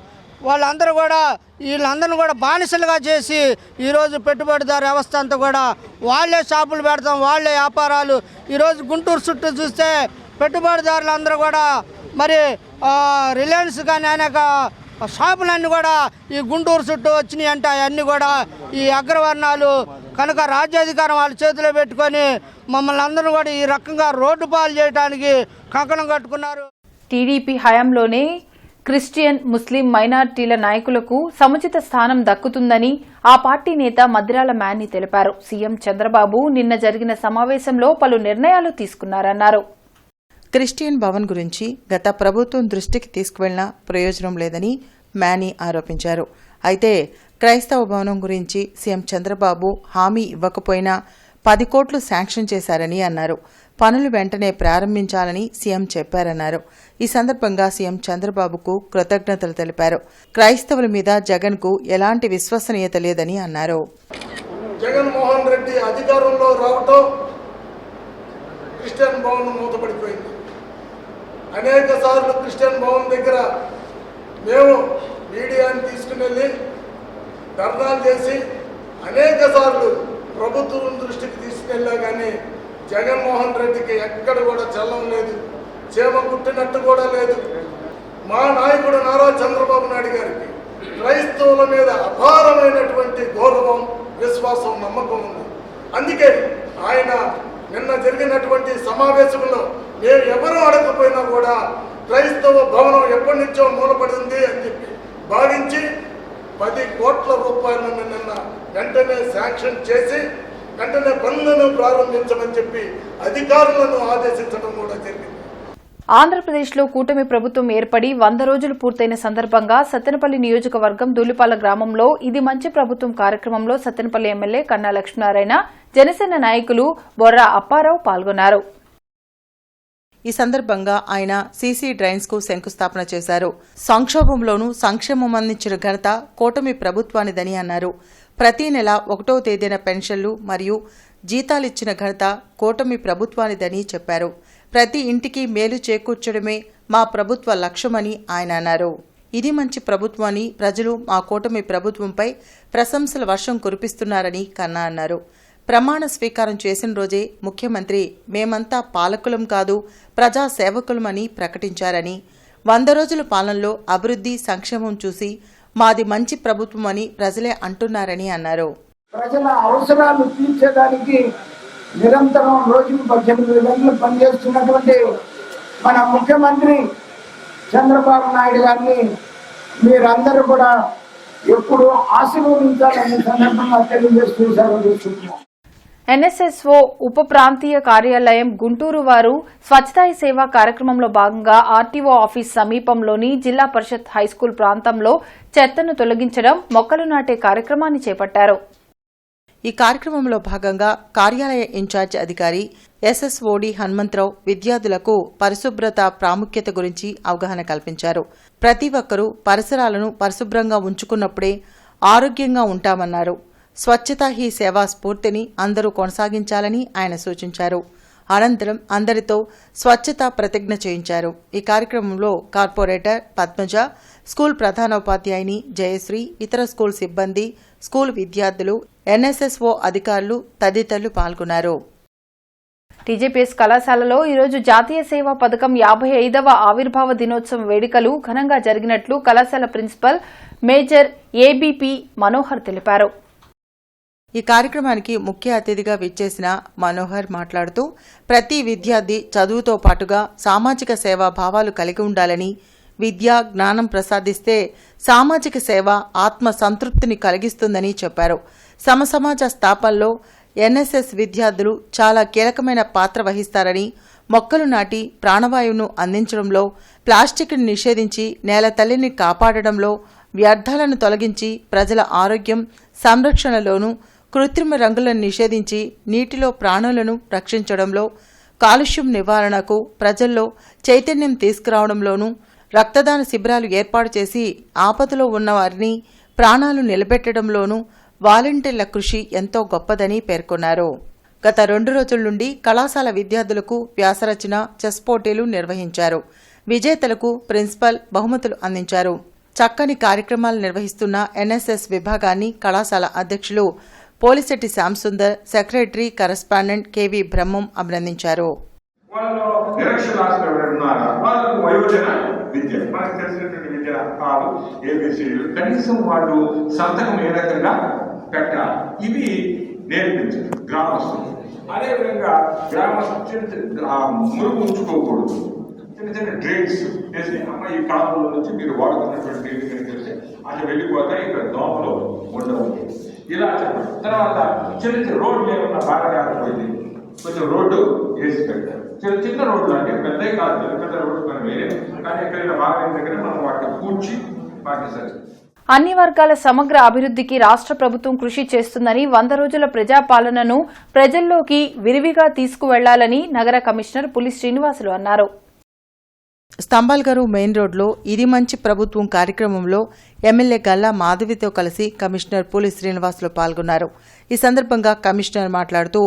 వీళ్ళందరినీ కూడా బానిసలుగా చేసి ఈరోజు పెట్టుబడిదారు వ్యవస్థ అంతా కూడా వాళ్ళే షాపులు పెడతాం, వాళ్ళే వ్యాపారాలు. ఈరోజు గుంటూరు చుట్టూ చూస్తే పెట్టుబడిదారులు అందరూ కూడా మరి రిలయన్స్ కానీ అనేక షాపులన్నీ కూడా ఈ గుంటూరు చుట్టూ వచ్చినాయి అంటే అవన్నీ కూడా ఈ అగ్రవర్ణాలు కనుక రాజ్యాధికారం వాళ్ళ చేతిలో పెట్టుకొని మమ్మల్ని అందరూ కూడా ఈ రకంగా రోడ్డు పాలు చేయడానికి కంకణం కట్టుకున్నారు. టీడీపీ హయాంలోనే క్రిస్టియన్, ముస్లిం మైనారిటీల నాయకులకు సముచిత స్థానం దక్కుతుందని ఆ పార్టీ నేత మద్దిరాల మ్యానీ తెలిపారు. సీఎం చంద్రబాబు నిన్న జరిగిన సమావేశంలో పలు నిర్ణయాలు తీసుకున్నారన్నారు. క్రిస్టియన్ భవన్ గురించి గత ప్రభుత్వం దృష్టికి తీసుకువెళ్లినా ప్రయోజనం లేదని మ్యానీ ఆరోపించారు. అయితే క్రైస్తవ భవనం గురించి సీఎం చంద్రబాబు హామీ ఇవ్వకపోయినా 10 కోట్లు శాంక్షన్ చేశారని అన్నారు. పనులు వెంటనే ప్రారంభించాలని సీఎం చెప్పారన్నారు. ఈ సందర్భంగా సీఎం చంద్రబాబుకు కృతజ్ఞతలు తెలిపారు. క్రైస్తవుల మీద జగన్కు ఎలాంటి విశ్వసనీయత లేదని అన్నారు. జగన్మోహన్ రెడ్డి అధికారంలో రావటం క్రిస్టియన్ భవన్ మూతపడిపోయింది. అనేక సార్లు క్రిస్టియన్ భవన్ దగ్గర మేము మీడియాని తీసుకుని వెళ్ళి ధర్నాలు చేసి అనేక సార్లు ప్రభుత్వం దృష్టికి తీసుకెళ్ళా కానీ జగన్మోహన్ రెడ్డికి ఎక్కడ కూడా చల్లం లేదు, చేమ కుట్టినట్టు కూడా లేదు. మా నాయకుడు నారా చంద్రబాబు నాయుడు గారికి క్రైస్తవుల మీద అపారమైనటువంటి గౌరవం, విశ్వాసం, నమ్మకం ఉంది. అందుకే ఆయన నిన్న జరిగినటువంటి సమావేశంలో మేము ఎవరూ అడగకపోయినా కూడా క్రైస్తవ భవనం ఎప్పటి నుంచో మూలపడి ఉంది అని చెప్పి భావించి 10 కోట్ల రూపాయలను నిన్న వెంటనే శాంక్షన్ చేసి వెంటనే పనులను ప్రారంభించమని చెప్పి అధికారులను ఆదేశించడం కూడా జరిగింది. ఆంధ్రప్రదేశ్లో కూటమి ప్రభుత్వం ఏర్పడి 100 రోజులు పూర్తయిన సందర్భంగా సత్తెనపల్లి నియోజకవర్గం దూలిపాల గ్రామంలో ఇది మంచి ప్రభుత్వం కార్యక్రమంలో సత్తెనపల్లి ఎమ్మెల్యే కన్నా లక్ష్మీనారాయణ, జనసేన నాయకులు బొర్రా అప్పారావు పాల్గొన్నారు. ఈ సందర్భంగా ఆయన సీసీ డ్రైన్స్ కు శంకుస్థాపన చేశారు. సంక్షోభంలోనూ సంక్షేమం అందించిన ఘనత కూటమి ప్రభుత్వానిదని అన్నారు. ప్రతి నెల 1వ తేదీన పెన్షన్లు మరియు జీతాలిచ్చిన ఘనత కూటమి ప్రభుత్వానిదని చెప్పారు. ప్రతి ఇంటికి మేలు చేకూర్చడమే మా ప్రభుత్వ లక్ష్యమని ఆయన అన్నారు. ఇది మంచి ప్రభుత్వాన్ని ప్రజలు మా కూటమి ప్రభుత్వంపై ప్రశంసల వర్షం కురిపిస్తున్నారని కన్నా అన్నారు. ప్రమాణ స్వీకారం చేసిన రోజే ముఖ్యమంత్రి మేమంతా పాలకులం కాదు, ప్రజా సేవకులమని ప్రకటించారని, 100 రోజుల పాలనలో అభివృద్ధి, సంక్షేమం చూసి మాది మంచి ప్రభుత్వమని ప్రజలే అంటున్నారని అన్నారు. ప్రజల అవసరాలు తీర్చడానికి నిరంతరం రోజుకు 18 గంటలు పనిచేస్తున్నటువంటి మన ముఖ్యమంత్రి చంద్రబాబు నాయుడు గారిని మీరందరూ కూడా ఎప్పుడు ఆశీర్వదించాలనే సందర్భంగా తెలియజేస్తూ సెలవుస్తున్నాం. ఎన్ఎస్ఎస్ఓ ఉప ప్రాంతీయ కార్యాలయం గుంటూరు వారు స్వచ్ఛతా హీ సేవ కార్యక్రమంలో భాగంగా ఆర్టీఓ ఆఫీస్ సమీపంలోని జిల్లా పరిషత్ హైస్కూల్ ప్రాంతంలో చెత్తను తొలగించడం, మొక్కలు నాటే కార్యక్రమాన్ని చేపట్టారు. ఈ కార్యక్రమంలో భాగంగా కార్యాలయ ఇన్ఛార్జ్ అధికారి ఎస్ఎస్ఓడి హనుమంతరావు విద్యార్థులకు పరిశుభ్రత ప్రాముఖ్యత గురించి అవగాహన కల్పించారు. ప్రతి ఒక్కరూ పరిసరాలను పరిశుభ్రంగా ఉంచుకున్నప్పుడే ఆరోగ్యంగా ఉంటామన్నారు. స్వచ్ఛతా హీ సేవా స్ఫూర్తిని అందరూ కొనసాగించాలని ఆయన సూచించారు. అనంతరం అందరితో స్వచ్ఛత ప్రతిజ్ఞ చేయించారు. ఈ కార్యక్రమంలో కార్పొరేటర్ పద్మజ, స్కూల్ ప్రధానోపాధ్యాయుని జయశ్రీ, ఇతర స్కూల్ సిబ్బంది, స్కూల్ విద్యార్థులు, ఎన్ఎస్ఎస్ఓ అధికారులు తదితరులు పాల్గొన్నారు. టీజేపీఎస్ కళాశాలలో ఈరోజు జాతీయ సేవా పథకం 55వ ఆవిర్భావ దినోత్సవం వేడుకలు ఘనంగా జరిగినట్లు కళాశాల ప్రిన్సిపల్ మేజర్ ఏబీపీ మనోహర్ తెలిపారు. ఈ కార్యక్రమానికి ముఖ్య అతిథిగా విచ్చేసిన మనోహర్ మాట్లాడుతూ ప్రతి విద్యార్థి చదువుతో పాటుగా సామాజిక సేవా భావాలు కలిగి ఉండాలని, విద్య, జ్ఞానం ప్రసాదిస్తే సామాజిక సేవ ఆత్మ సంతృప్తిని కలిగిస్తుందని చెప్పారు. సమసమాజ స్థాపనలో ఎన్ఎస్ఎస్ విద్యార్థులు చాలా కీలకమైన పాత్ర వహిస్తారని, మొక్కలు నాటి ప్రాణవాయువును అందించడంలో, ప్లాస్టిక్ను నిషేధించి నేల తల్లిని కాపాడడంలో, వ్యర్థాలను తొలగించి ప్రజల ఆరోగ్యం సంరక్షణలోనూ, కృత్రిమ రంగులను నిషేధించి నీటిలో ప్రాణులను రక్షించడంలో, కాలుష్యం నివారణకు ప్రజల్లో చైతన్యం తీసుకురావడంలోనూ, రక్తదాన శిబిరాలు ఏర్పాటు చేసి ఆపదలో ఉన్నవారిని ప్రాణాలు నిలబెట్టడంలోనూ వాలంటీర్ల కృషి ఎంతో గొప్పదని పేర్కొన్నారు. గత 2 రోజుల నుండి కళాశాల విద్యార్థులకు వ్యాసరచన, చెస్ పోటీలు నిర్వహించారు. విజేతలకు ప్రిన్సిపల్ బహుమతులు అందించారు. చక్కని కార్యక్రమాలు నిర్వహిస్తున్న ఎన్ఎస్ఎస్ విభాగాన్ని కళాశాల అధ్యక్షులు Polisetti Shyamsundar, secretary correspondent KV Brahmam అభినందించారు. విద్య మనకు తెలిసినటువంటి విద్య కాదు, ఏబిసిలు కనీసం వాళ్ళు సంతకం ఏ రకంగా పెట్టాలి ఇవి నేర్పించారు గ్రామస్తులు. అదేవిధంగా గ్రామస్తు మురుగు ఉంచుకోకూడదు, చిన్న చిన్న డ్రైన్స్ వేసి అమ్మ ఈ కాలంలో నుంచి మీరు వాడుతున్నటువంటి నీళ్ళు కనుక వెళ్తే అటు వెళ్ళిపోతాయి, ఇక్కడ దోమలు ఉండవు. ఇలా చెప్పండి. తర్వాత చిన్న చిన్న రోడ్లు ఏమన్నా బాగా కాకపోయింది, కొంచెం రోడ్డు వేసి పెట్టారు. చిన్న చిన్న రోడ్లు అంటే పెద్దవి కాదు, పెద్ద పెద్ద రోడ్లు మనం వేరే, కానీ ఎక్కడైనా బాగా దగ్గర మనం వాటిని కూర్చి వాటిని సరి. అన్ని వర్గాల సమగ్ర అభివృద్ధికి రాష్ట్ర ప్రభుత్వం కృషి చేస్తుందని 100 రోజుల ప్రజాపాలనను ప్రజల్లోకి విరివిగా తీసుకువెళ్లాలని నగర కమిషనర్ పులి శ్రీనివాసులు అన్నారు. స్తంభాల్గారు మెయిన్ రోడ్లో ఇది మంచి ప్రభుత్వం కార్యక్రమంలో ఎమ్మెల్యే గల్లా మాధవితో కలిసి కమిషనర్ పులి శ్రీనివాసులు పాల్గొన్నారు. ఈ సందర్భంగా కమిషనర్ మాట్లాడుతూ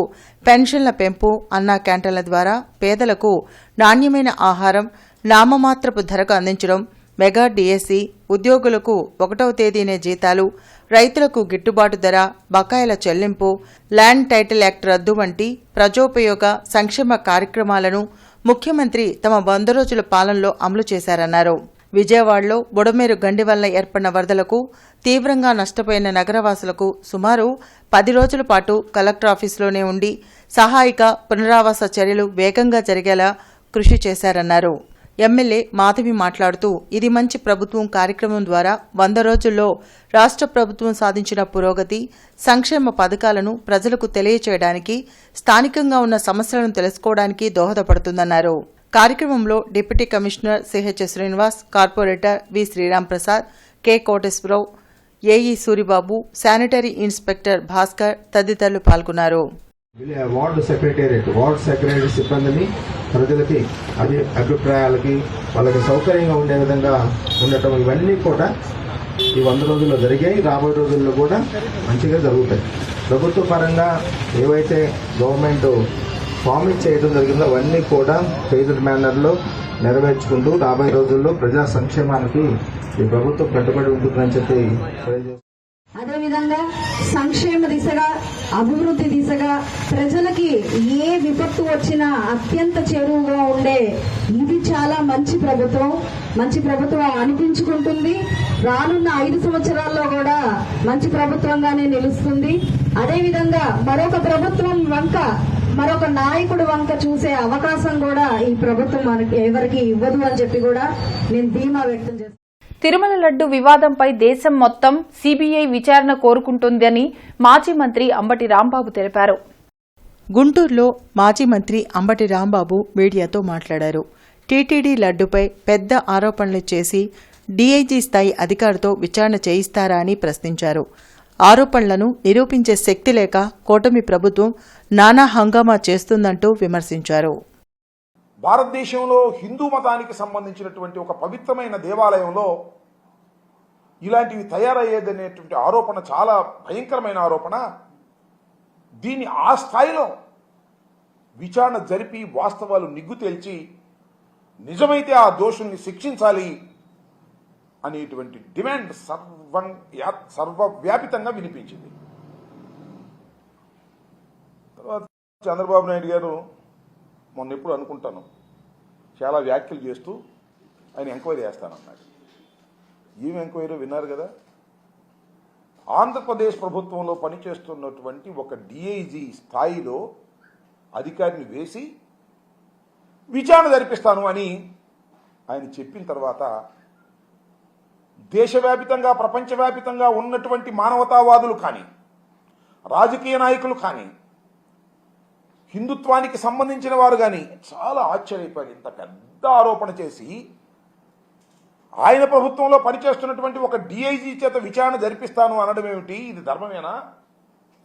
పెన్షన్ల పెంపు, అన్నా క్యాంటీన్ల ద్వారా పేదలకు నాణ్యమైన ఆహారం నామమాత్రపు ధరకు అందించడం, మెగా డిఎస్సి, ఉద్యోగులకు 1వ తేదీనే జీతాలు, రైతులకు గిట్టుబాటు ధర, బకాయిల చెల్లింపు, ల్యాండ్ టైటిల్ యాక్ట్ రద్దు వంటి ప్రజోపయోగ సంక్షేమ కార్యక్రమాలను ముఖ్యమంత్రి తమ 100 రోజుల పాలనలో అమలు చేశారన్నారు. విజయవాడలో బుడమేరు గండి వల్ల ఏర్పడిన వరదలకు తీవ్రంగా నష్టపోయిన నగరవాసులకు సుమారు 10 రోజుల పాటు కలెక్టర్ ఆఫీసులోనే ఉండి సహాయక పునరావాస చర్యలు వేగంగా జరిగేలా కృషి చేశారన్నారు. ఎమ్మెల్యే మాధవి మాట్లాడుతూ ఇది మంచి ప్రభుత్వం కార్యక్రమం ద్వారా 100 రోజుల్లో రాష్ట్ర ప్రభుత్వం సాధించిన పురోగతి, సంక్షేమ పథకాలను ప్రజలకు తెలియచేయడానికి, స్థానికంగా ఉన్న సమస్యలను తెలుసుకోవడానికి దోహదపడుతుందన్నారు. కార్యక్రమంలో deputy commissioner CH Srinivas, corporator V Sriramprasad, K Koteswararao, AE Suribabu, sanitary inspector Bhaskar తదితరులు పాల్గొన్నారు. వార్డు సెక్రటరీ సిబ్బందిని ప్రజలకి అభిప్రాయాలకి వాళ్ళకి సౌకర్యంగా ఉండే విధంగా ఉండటం, ఇవన్నీ కూడా ఈ 100 రోజుల్లో జరిగాయి. రాబోయే రోజుల్లో కూడా మంచిగా జరుగుతాయి. ప్రభుత్వ పరంగా ఏవైతే గవర్నమెంట్ ప్రామిస్ చేయడం జరిగిందో అవన్నీ కూడా ఫేజ్డ్ మేనర్లో నెరవేర్చుకుంటూ రాబోయే రోజుల్లో ప్రజా సంక్షేమానికి ఈ ప్రభుత్వం కట్టుబడి ఉంటుందని చెప్పి తెలియజేస్తారు. అదేవిధంగా సంక్షేమ దిశగా, అభివృద్ధి దిశగా ప్రజలకి ఏ విపత్తు వచ్చినా అత్యంత చేరువుగా ఉండే ఇది చాలా మంచి ప్రభుత్వం అనిపించుకుంటుంది. రానున్న 5 సంవత్సరాల్లో కూడా మంచి ప్రభుత్వంగానే నిలుస్తుంది. అదేవిధంగా మరొక ప్రభుత్వం వంక, మరొక నాయకుడు వంక చూసే అవకాశం కూడా ఈ ప్రభుత్వం మనకి ఎవరికి ఇవ్వదు అని చెప్పి కూడా నేను ధీమా వ్యక్తం చేస్తాను. తిరుమల లడ్డు వివాదంపై దేశం మొత్తం సీబీఐ విచారణ కోరుకుంటోందని మాజీ మంత్రి అంబటి రాంబాబు తెలిపారు. గుంటూరులో మాజీ మంత్రి అంబటి రాంబాబు మీడియాతో మాట్లాడారు. టీటీడీ లడ్డుపై పెద్ద ఆరోపణలు చేసి డీఐజీ స్థాయి అధికారితో విచారణ చేయిస్తారా అని ప్రశ్నించారు. ఆరోపణలను నిరూపించే శక్తి లేక కూటమి ప్రభుత్వం నానా హంగామా చేస్తుందంటూ విమర్శించారు. భారతదేశంలో హిందూ మతానికి సంబంధించినటువంటి ఒక పవిత్రమైన దేవాలయంలో ఇలాంటివి తయారయ్యేదనేటువంటి ఆరోపణ చాలా భయంకరమైన ఆరోపణ. దీన్ని ఆ స్థాయిలో విచారణ జరిపి వాస్తవాలు నిగ్గు తేల్చి నిజమైతే ఆ దోషుల్ని శిక్షించాలి అనేటువంటి డిమాండ్ సర్వవ్యాపితంగా వినిపించింది. తర్వాత చంద్రబాబు నాయుడు గారు మొన్న ఎప్పుడు అనుకుంటాను చాలా వ్యాఖ్యలు చేస్తూ ఆయన ఎంక్వైరీ చేస్తానన్నాడు. ఏం ఎంక్వైరీ విన్నారు కదా. ఆంధ్రప్రదేశ్ ప్రభుత్వంలో పనిచేస్తున్నటువంటి ఒక డిఐజీ స్థాయిలో అధికారిని వేసి విచారణ జరిపిస్తాను అని ఆయన చెప్పిన తర్వాత దేశవ్యాపితంగా ప్రపంచవ్యాపితంగా ఉన్నటువంటి మానవతావాదులు కానీ, రాజకీయ నాయకులు కానీ, హిందుత్వానికి సంబంధించిన వారు కానీ చాలా ఆశ్చర్యపోయారు. ఇంత పెద్ద ఆరోపణ చేసి ఆయన ప్రభుత్వంలో పనిచేస్తున్నటువంటి ఒక డిఐజీ చేత విచారణ జరిపిస్తాను అనడం ఏమిటి, ఇది ధర్మమేనా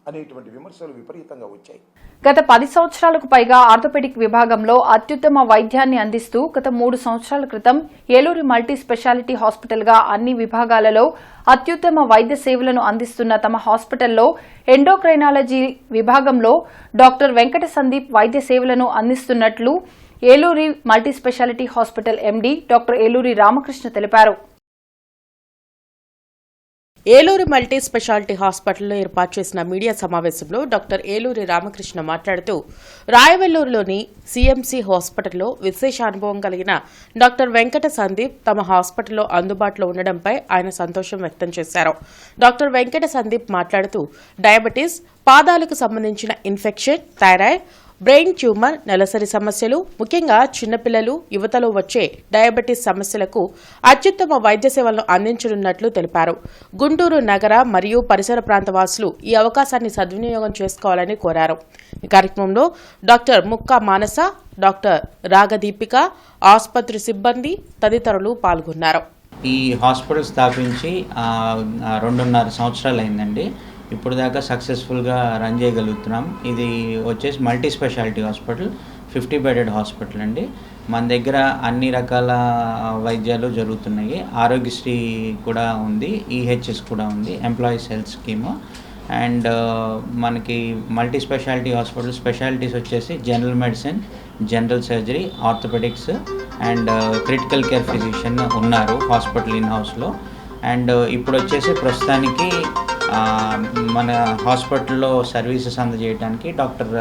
అనేటువంటి విమర్శలు విపరీతంగా వచ్చాయి. గత 10 సంవత్సరాలకు పైగా ఆర్థోపెడిక్ విభాగంలో అత్యుత్తమ వైద్యాన్ని అందిస్తూ గత 3 సంవత్సరాల క్రితం ఏలూరు మల్టీ స్పెషాలిటీ హాస్పిటల్గా అన్ని విభాగాలలో అత్యుత్తమ వైద్య సేవలను అందిస్తున్న తమ హాస్పిటల్లో ఎండోక్రైనాలజీ విభాగంలో డాక్టర్ వెంకట సందీప్ వైద్య సేవలను అందిస్తున్నట్లు Eluri multi speciality hospital MD doctor Eluri Ramakrishna తెలిపారు. ఏలూరు మల్టీ స్పెషాలిటీ హాస్పిటల్లో ఏర్పాటు చేసిన మీడియా సమావేశంలో డాక్టర్ ఏలూరి రామకృష్ణ మాట్లాడుతూ రాయవెల్లూరులోని సీఎంసీ హాస్పిటల్లో విశేష అనుభవం కలిగిన డాక్టర్ వెంకట సందీప్ తమ హాస్పిటల్లో అందుబాటులో ఉండడంపై ఆయన సంతోషం వ్యక్తం చేశారు. డాక్టర్ వెంకట సందీప్ మాట్లాడుతూ డయాబెటీస్, పాదాలకు సంబంధించిన ఇన్ఫెక్షన్, థైరాయిడ్, బ్రెయిన్ ట్యూమర్, నెలసరి సమస్యలు, ముఖ్యంగా చిన్నపిల్లలు, యువతలో వచ్చే డయాబెటీస్ సమస్యలకు అత్యుత్తమ వైద్య సేవలను అందించనున్నట్లు తెలిపారు. గుంటూరు నగర మరియు పరిసర ప్రాంత వాసులు ఈ అవకాశాన్ని సద్వినియోగం చేసుకోవాలని కోరారు. ఈ కార్యక్రమంలో డాక్టర్ ముక్కా మానస, డాక్టర్ రాగదీపిక, ఆసుపత్రి సిబ్బంది తదితరులు పాల్గొన్నారు. ఈ హాస్పిటల్ స్థాపించి 2.5 సంవత్సరాలు అయిందండి. ఇప్పుడు దాకా సక్సెస్ఫుల్గా రన్ చేయగలుగుతున్నాం. ఇది వచ్చేసి multi speciality hospital, 50 bedded hospital అండి. మన దగ్గర అన్ని రకాల వైద్యాలు జరుగుతున్నాయి. ఆరోగ్యశ్రీ కూడా ఉంది, ఈహెచ్ఎస్ కూడా ఉంది, ఎంప్లాయీస్ హెల్త్ స్కీము. అండ్ మనకి మల్టీ స్పెషాలిటీ హాస్పిటల్ స్పెషాలిటీస్ వచ్చేసి general medicine, general surgery, orthopaedics and critical care physician ఉన్నారు హాస్పిటల్ ఇన్ హౌస్లో. అండ్ ఇప్పుడు వచ్చేసి ప్రస్తుతానికి మన హాస్పిటల్లో సర్వీసెస్ అందజేయడానికి డాక్టర్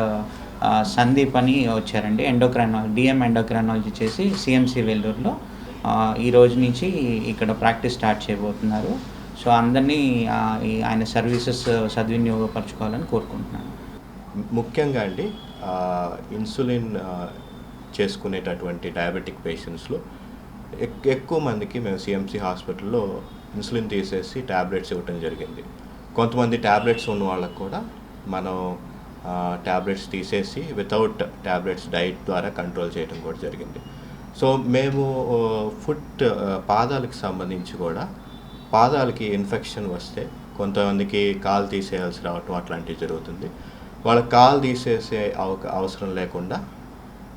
సందీప్ అని వచ్చారండి. డిఎం ఎండోక్రైనాలజీ చేసి సిఎంసి వెల్లూరులో ఈ రోజు నుంచి ఇక్కడ ప్రాక్టీస్ స్టార్ట్ చేయబోతున్నారు. సో అందరినీ ఆయన సర్వీసెస్ సద్వినియోగపరచుకోవాలని కోరుకుంటున్నాను. ముఖ్యంగా అండి ఇన్సులిన్ చేసుకునేటటువంటి డయాబెటిక్ పేషెంట్స్లో ఎక్కువ మందికి మేము సిఎంసి హాస్పిటల్లో ఇన్సులిన్ తీసేసి ట్యాబ్లెట్స్ ఇవ్వటం జరిగింది. కొంతమంది ట్యాబ్లెట్స్ ఉన్న వాళ్ళకు కూడా మనం ట్యాబ్లెట్స్ తీసేసి వితౌట్ ట్యాబ్లెట్స్ డైట్ ద్వారా కంట్రోల్ చేయడం కూడా జరిగింది. సో మేము పాదాలకు సంబంధించి కూడా పాదాలకి ఇన్ఫెక్షన్ వస్తే కొంతమందికి కాలు తీసేయాల్సి రావటం అట్లాంటివి జరుగుతుంది. వాళ్ళకి కాలు తీసేసే అవసరం లేకుండా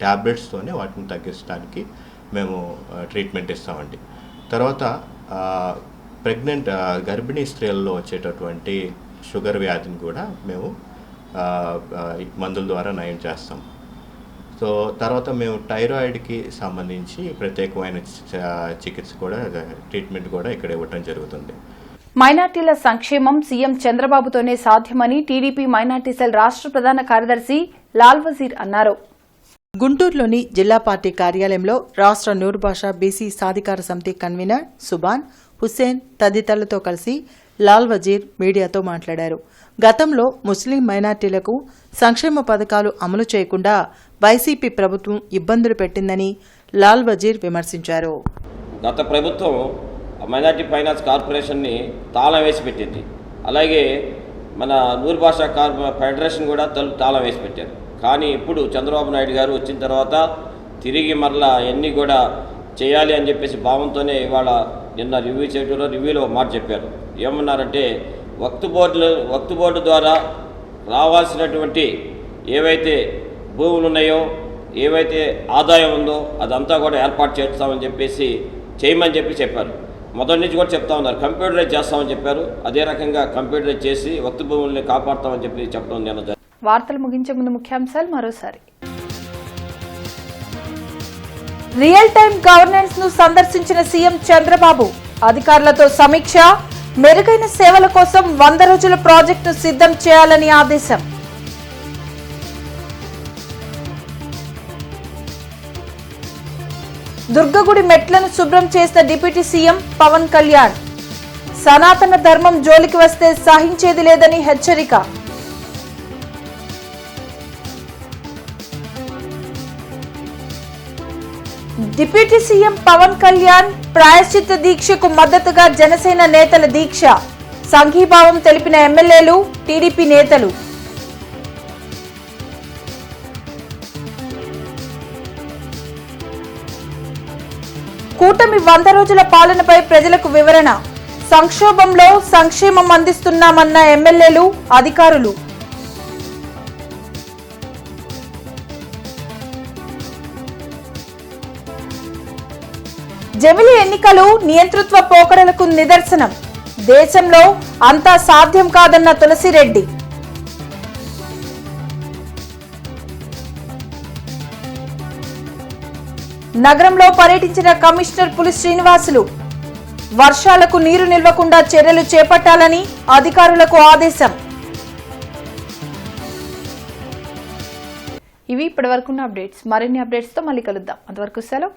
ట్యాబ్లెట్స్తోనే వాటిని తగ్గించడానికి మేము ట్రీట్మెంట్ ఇస్తామండి. తర్వాత గర్భిణీ స్త్రీలలో వచ్చేటటువంటి షుగర్ వ్యాధిని కూడా మేము మందుల ద్వారా నయం చేస్తాం. సో తర్వాత మేము థైరాయిడ్కి సంబంధించి ప్రత్యేకమైన చికిత్స కూడా ట్రీట్మెంట్ కూడా ఇక్కడ ఇవ్వటం జరుగుతుంది. మైనార్టీల సంక్షేమం సీఎం చంద్రబాబుతోనే సాధ్యమని టీడీపీ మైనార్టీ సెల్ రాష్ట్ర ప్రధాన కార్యదర్శి లాల్ వజీర్ అన్నారు. గుంటూరులోని జిల్లా పార్టీ కార్యాలయంలో రాష్ట్ర నూరు భాషా బీసీ సాధికార సమితి కన్వీనర్ సుబాన్ హుస్సేన్ తదితరులతో కలిసి లాల్ వజీర్ మీడియాతో మాట్లాడారు. గతంలో ముస్లిం మైనార్టీలకు సంక్షేమ పథకాలు అమలు చేయకుండా వైసీపీ ప్రభుత్వం ఇబ్బందులు పెట్టిందని లాల్ వజీర్ విమర్శించారు. గత ప్రభుత్వం మైనార్టీ ఫైనాన్స్ కార్పొరేషన్ని తాళం వేసి పెట్టింది. అలాగే మన నూరు భాషా ఫెడరేషన్ కూడా తాళం వేసి పెట్టారు. కానీ ఇప్పుడు చంద్రబాబు నాయుడు గారు వచ్చిన తర్వాత తిరిగి మరలా అన్నీ కూడా చేయాలి అని చెప్పేసి భావంతోనే ఇవాళ నిన్న రివ్యూలో మాట చెప్పారు. ఏమన్నారంటే వక్తు బోర్డు ద్వారా రావాల్సినటువంటి ఏవైతే భూములు ఉన్నాయో, ఏవైతే ఆదాయం ఉందో అదంతా కూడా ఏర్పాటు చేస్తామని చెప్పేసి చేయమని చెప్పారు. మొదటి నుంచి కూడా చెప్తా ఉన్నారు. కంప్యూటరైజ్ చేస్తామని చెప్పారు. అదే రకంగా కంప్యూటరైజ్ చేసి వక్తు భూముల్ని కాపాడుతామని చెప్పి చెప్పడం నేను. వార్తలు ముగించే ముందు ముఖ్యాంశాలు మరోసారి. రియల్ టైం గవర్నెన్స్ ను సందర్శించిన సీఎం చంద్రబాబు అధికారులతో సమీక్ష, మెరుగైన సేవల కోసం 100 రోజుల ప్రాజెక్టు సిద్ధం చేయాలని ఆదేశం. దుర్గగుడి మెట్లను శుభ్రం చేసిన డిప్యూటీ సీఎం పవన్ కళ్యాణ్, సనాతన ధర్మం జోలికి వస్తే సహించేది లేదని హెచ్చరిక. డిప్యూటీ సీఎం పవన్ కళ్యాణ్ ప్రాయశ్చిత్త దీక్షకు మద్దతుగా జనసేన నేతల దీక్ష, సంఘీభావం తెలిపిన ఎమ్మెల్యేలు, టీడీపీ నేతలు. కూటమి 100 రోజుల పాలనపై ప్రజలకు వివరణ, సంక్షోభంలో సంక్షేమం అందిస్తున్నామన్న ఎమ్మెల్యేలు, అధికారులు. జమిలి ఎన్నికలు నియంతృత్వ పోకడలకు నిదర్శనం, దేశంలో అంతా సాధ్యం కాదన్న తులసిరెడ్డి. నగరంలో పర్యటించిన కమిషనర్ పులి శ్రీనివాసులు, వర్షాలకు నీరు నిల్వకుండా చర్యలు చేపట్టాలని అధికారులకు ఆదేశం. ఇవి ఇప్పటివరకున్న అప్డేట్స్. మరిన్ని అప్డేట్స్ తో మళ్ళీ కలుద్దాం. అంతవరకు సెలవు.